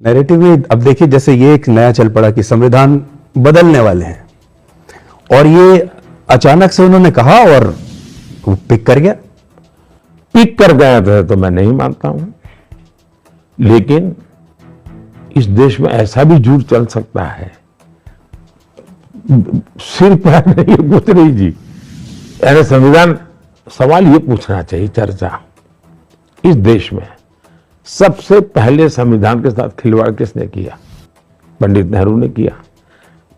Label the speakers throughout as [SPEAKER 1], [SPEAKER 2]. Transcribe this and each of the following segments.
[SPEAKER 1] Narrative भी अब देखिए, जैसे ये एक नया चल पड़ा कि संविधान बदलने वाले हैं और ये अचानक से उन्होंने कहा और वो पिक कर गया।
[SPEAKER 2] पिक कर गया था तो मैं नहीं मानता हूं, लेकिन इस देश में ऐसा भी झूठ चल सकता है। सिर पर नहीं पूछ रही जी, यानी संविधान सवाल ये पूछना चाहिए, चर्चा इस देश में सबसे पहले संविधान के साथ खिलवाड़ किसने किया? पंडित नेहरू ने किया।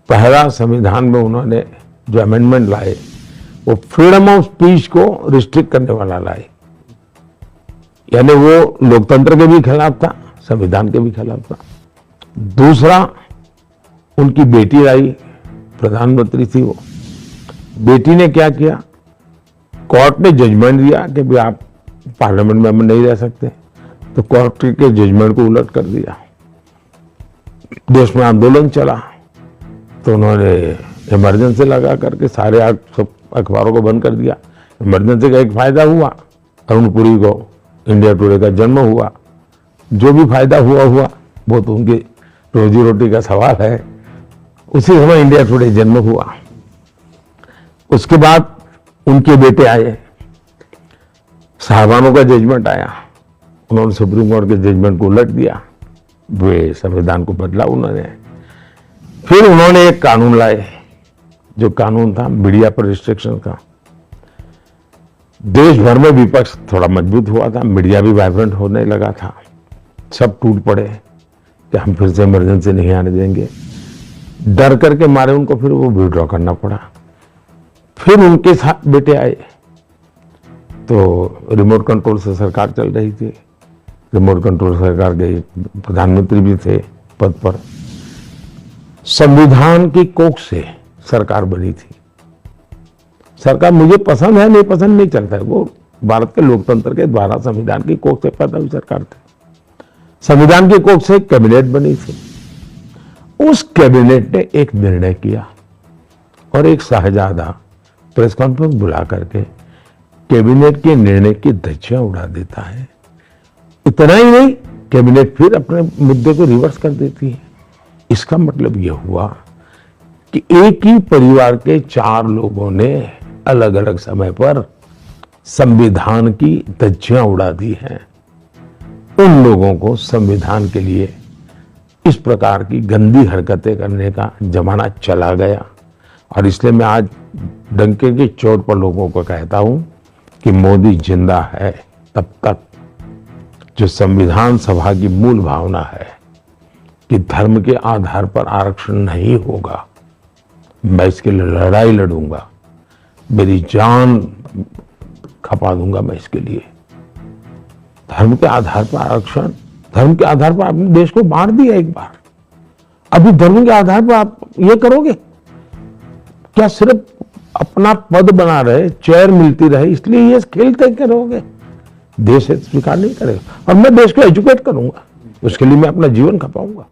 [SPEAKER 2] पहला संविधान में उन्होंने जो अमेंडमेंट लाए वो फ्रीडम ऑफ स्पीच को रिस्ट्रिक्ट करने वाला लाए, यानी वो लोकतंत्र के भी खिलाफ था, संविधान के भी खिलाफ था। दूसरा, उनकी बेटी आई, प्रधानमंत्री थी वो, बेटी ने क्या किया? कोर्ट ने जजमेंट दिया कि भाई आप पार्लियामेंट में नहीं रह सकते, तो कोर्ट के जजमेंट को उलट कर दिया। देश में आंदोलन चला तो उन्होंने इमरजेंसी लगा करके सारे सब अखबारों को बंद कर दिया। इमरजेंसी का एक फायदा हुआ, अरुणपुरी को इंडिया टुडे का जन्म हुआ। जो भी फायदा हुआ वो तो उनकी रोजी रोटी का सवाल है। उसी समय इंडिया टुडे जन्म हुआ। उसके बाद उनके बेटे आए, साहबानों का जजमेंट आया, उन्होंने सुप्रीम कोर्ट के जजमेंट को उलट दिया, वे संविधान को बदला उन्होंने। फिर उन्होंने एक कानून लाए, जो कानून था मीडिया पर रिस्ट्रिक्शन का। देश भर में विपक्ष थोड़ा मजबूत हुआ था, मीडिया भी वाइब्रेंट होने लगा था। सब टूट पड़े कि हम फिर से इमरजेंसी नहीं आने देंगे। डर करके मारे उनको, फिर वो विड्रॉ करना पड़ा। फिर उनके साथ बेटे आए तो रिमोट कंट्रोल से सरकार चल रही थी। रिमोट कंट्रोल सरकार के प्रधानमंत्री भी थे पद पर। संविधान की कोख से सरकार बनी थी। सरकार मुझे पसंद है नहीं पसंद नहीं चलता है, वो भारत के लोकतंत्र के द्वारा संविधान की कोख से पैदा हुई सरकार थी। संविधान की कोख से कैबिनेट बनी थी। उस कैबिनेट ने एक निर्णय किया और एक शाहजादा प्रेस कॉन्फ्रेंस बुला करके कैबिनेट के निर्णय की धज्जियां उड़ा देता है। इतना ही नहीं, कैबिनेट फिर अपने मुद्दे को रिवर्स कर देती है। इसका मतलब यह हुआ कि एक ही परिवार के 4 लोगों ने अलग अलग समय पर संविधान की धज्जियां उड़ा दी हैं। उन लोगों को संविधान के लिए इस प्रकार की गंदी हरकतें करने का जमाना चला गया। और इसलिए मैं आज डंके की चोट पर लोगों को कहता हूं कि मोदी जिंदा है तब तक जो संविधान सभा की मूल भावना है कि धर्म के आधार पर आरक्षण नहीं होगा, मैं इसके लिए लड़ाई लड़ूंगा, मेरी जान खपा दूंगा मैं इसके लिए। धर्म के आधार पर आरक्षण, धर्म के आधार पर आपने देश को बांट दिया एक बार, अभी धर्म के आधार पर आप ये करोगे क्या? सिर्फ अपना पद बना रहे, चेयर मिलती रहे, इसलिए ये खेलते करोगे? देश स्वीकार नहीं करेगा। और मैं देश को एजुकेट करूंगा, उसके लिए मैं अपना जीवन खपाऊंगा।